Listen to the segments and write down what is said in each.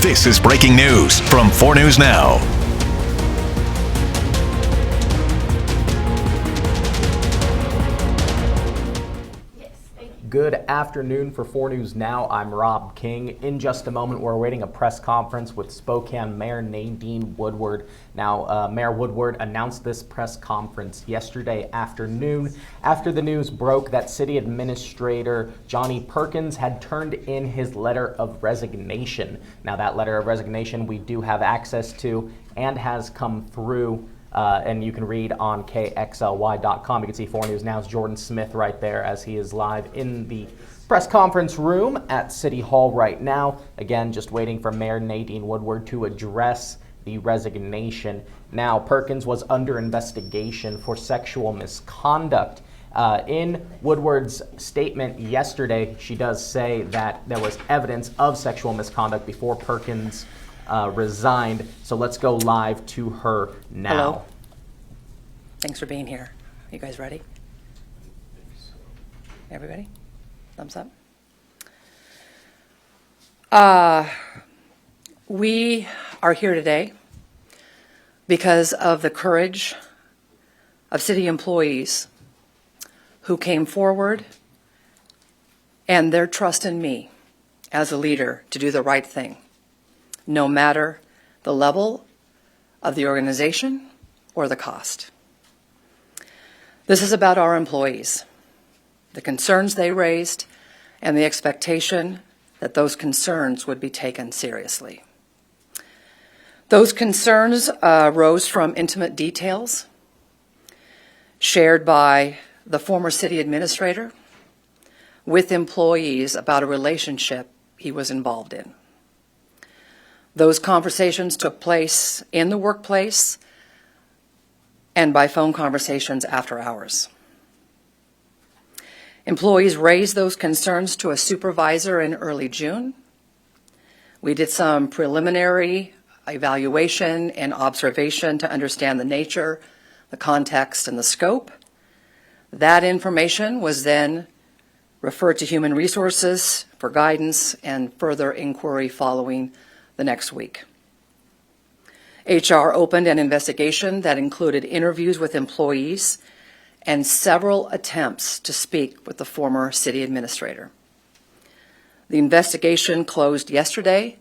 This is breaking news from 4 News Now. Good afternoon for 4 News Now. I'm Rob King. In just a moment, we're awaiting a press conference with Spokane Mayor Nadine-Woodward. Now, Mayor Woodward announced this press conference yesterday afternoon after the news broke that City Administrator Johnnie-Perkins had turned in his letter of resignation. Now, that letter of resignation we do have access to and has come through. And you can read on KXLY.com. You can see 4 News Now's Jordan Smith right there as he is live in the press conference room at City Hall right now. Again, just waiting for Mayor Nadine-Woodward to address the resignation. Now, Perkins was under investigation for sexual misconduct. In Woodward's statement yesterday, she does say that there was evidence of sexual misconduct before Perkins resigned. So let's go live to her now. Hello. Thanks for being here. You guys ready? Everybody? Thumbs up. We are here today because of the courage of city employees who came forward and their trust in me as a leader to do the right thing, no matter the level of the organization or the cost. This is about our employees, the concerns they raised, and the expectation that those concerns would be taken seriously. Those concerns rose from intimate details shared by the former city administrator with employees about a relationship he was involved in. Those conversations took place in the workplace and by phone conversations after hours. Employees raised those concerns to a supervisor in early June. We did some preliminary evaluation and observation to understand the nature, the context, and the scope. That information was then referred to Human Resources for guidance and further inquiry following the next week. HR opened an investigation that included interviews with employees and several attempts to speak with the former city administrator. The investigation closed yesterday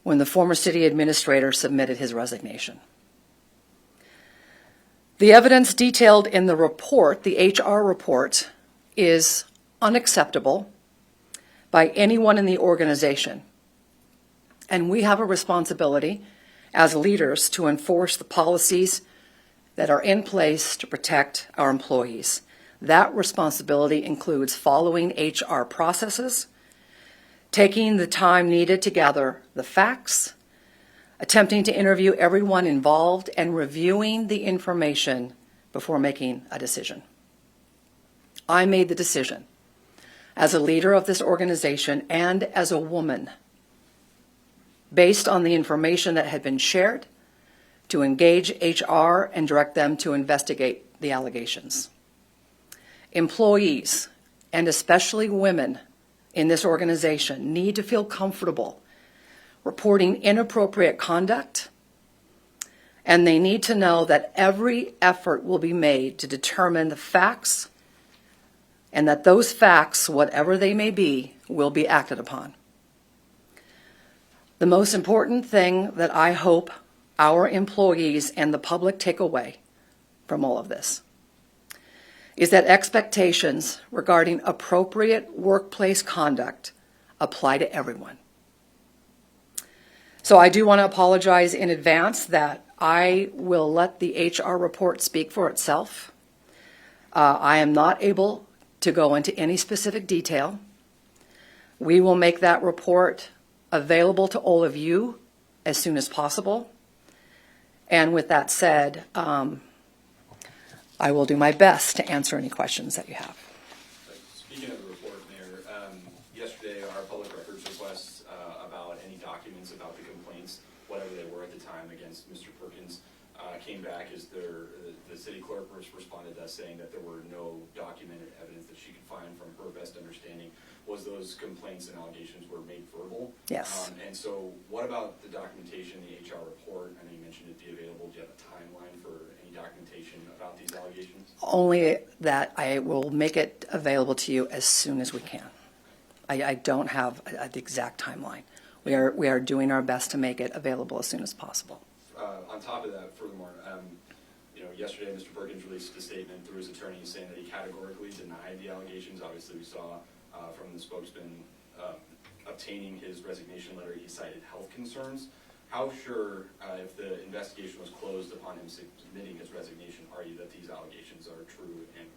when the former city administrator submitted his resignation. The evidence detailed in the report, the HR report, is unacceptable by anyone in the organization. And we have a responsibility as leaders to enforce the policies that are in place to protect our employees. That responsibility includes following HR processes, taking the time needed to gather the facts, attempting to interview everyone involved, and reviewing the information before making a decision. I made the decision as a leader of this organization and as a woman, based on the information that had been shared, to engage HR and direct them to investigate the allegations. Employees, and especially women in this organization, need to feel comfortable reporting inappropriate conduct, and they need to know that every effort will be made to determine the facts, and that those facts, whatever they may be, will be acted upon. The most important thing that I hope our employees and the public take away from all of this is that expectations regarding appropriate workplace conduct apply to everyone. So I do want to apologize in advance that I will let the HR report speak for itself. I am not able to go into any specific detail. We will make that report available to all of you as soon as possible. And with that said, I will do my best to answer any questions that you have. Speaking of the report, Mayor, yesterday our public records requests about any documents about the complaints, whatever they were at the time, against Mr. Perkins, came back is the city clerk responded to us saying that there were no documented evidence that she could find from her best understanding was those complaints and allegations were made verbal. Yes. And so what about the documentation, the HR report? I know you mentioned it'd be available. Do you have a timeline for any documentation about these allegations? Only that I will make it available to you as soon as we can. I don't have the exact timeline. We are doing our best to make it available as soon as possible. On top of that, furthermore, yesterday Mr. Perkins released a statement through his attorney saying that he categorically denied the allegations. Obviously, we saw from the spokesman obtaining his resignation letter, he cited health concerns. How sure, if the investigation was closed upon him submitting his resignation, are you that these allegations are true and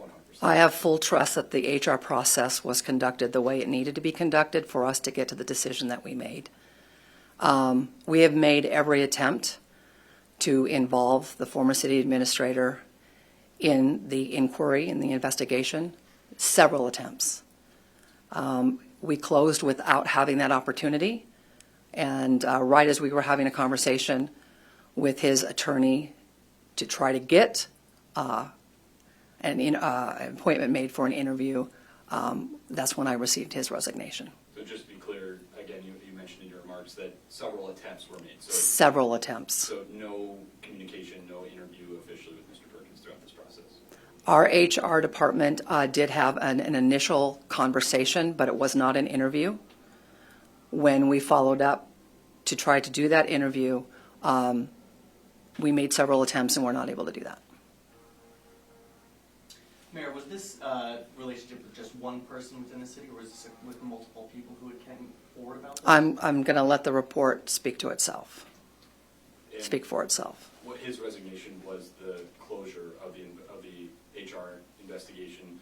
100%? I have full trust that the HR process was conducted the way it needed to be conducted for us to get to the decision that we made. We have made every attempt to involve the former city administrator in the inquiry, in the investigation, several attempts. We closed without having that opportunity, and right as we were having a conversation with his attorney to try to get an appointment made for an interview, that's when I received his resignation. So just to be clear, again, you mentioned in your remarks that several attempts were made. So, Several attempts. So no communication, no interview officially with Mr. Perkins throughout this process? Our HR department did have an initial conversation, but it was not an interview. When we followed up to try to do that interview, we made several attempts and were not able to do that. Mayor, was this relationship with just one person within the city, or was this with multiple people who had come forward about this? I'm going to let the report speak to itself, And speak for itself. What his resignation was the closure of the HR investigation.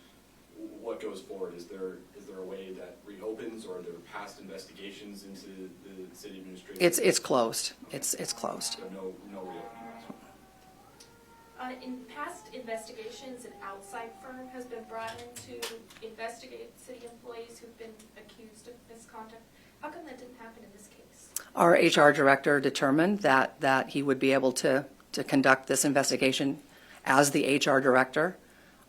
What goes forward? Is there a way that reopens, or are there past investigations into the city administration? It's closed. It's closed. So no reopening. In past investigations, an outside firm has been brought in to investigate city employees who've been accused of misconduct. How come that didn't happen in this case? Our HR director determined that he would be able to conduct this investigation as the HR director.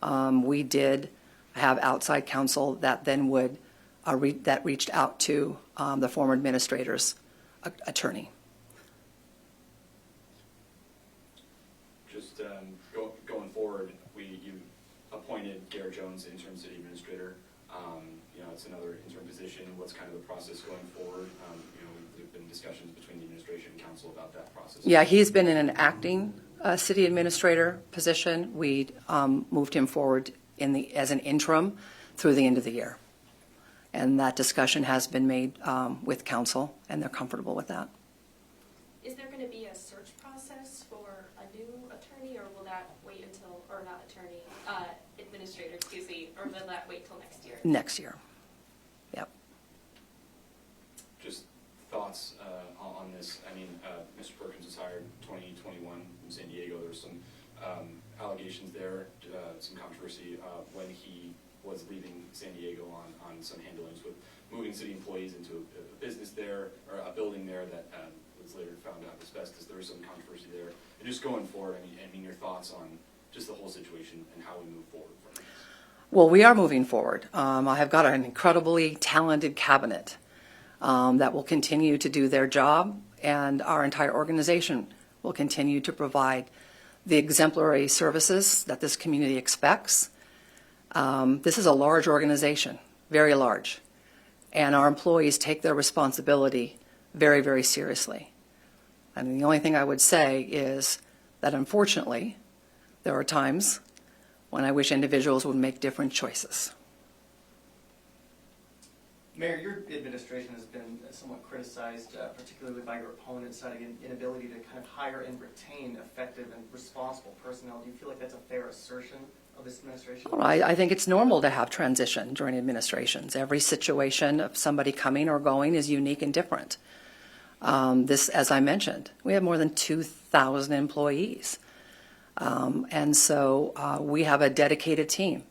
We did have outside counsel that then would that reached out to the former administrator's attorney. Just going forward, you appointed Garrett Jones interim city administrator. It's another interim position. What's kind of the process going forward? There've been discussions between the administration and council about that process. Yeah, he's been in an acting city administrator position. We moved him forward as an interim through the end of the year. And that discussion has been made with council, and they're comfortable with that. Is there going to be a search process for a new attorney, or will that wait until, or not attorney, administrator, excuse me, or will that wait till next year? Next year. Yep. Just thoughts on this. I mean, Mr. Perkins was hired 2021 in San Diego. There was some allegations there, some controversy when he was leaving San Diego on some handlings with moving city employees into a business there, or a building there that was later found out asbestos. There was some controversy there. And just going forward, I mean, your thoughts on just the whole situation and how we move forward from this? Well, we are moving forward. I have got an incredibly talented cabinet that will continue to do their job, and our entire organization will continue to provide the exemplary services that this community expects. This is a large organization, very large, and our employees take their responsibility very, very seriously. I mean, the only thing I would say is that unfortunately, there are times when I wish individuals would make different choices. Mayor, your administration has been somewhat criticized, particularly by your opponents, citing an inability to kind of hire and retain effective and responsible personnel. Do you feel like that's a fair assertion of this administration? Well, I think it's normal to have transition during administrations. Every situation of somebody coming or going is unique and different. This, as I mentioned, we have more than 2,000 employees. And so we have a dedicated team.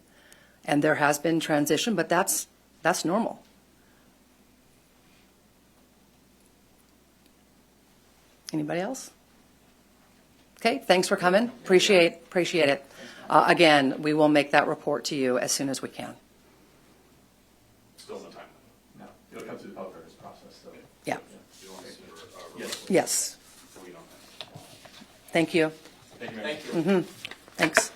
And there has been transition, but that's normal. Anybody else? Okay, thanks for coming. Appreciate it. Again, we will make that report to you as soon as we can. Still no time. No, it'll come through the public records process, so. Yeah. You want to see Yes. Yes. we don't have. Thank you. Thank you. Thank you. Thanks.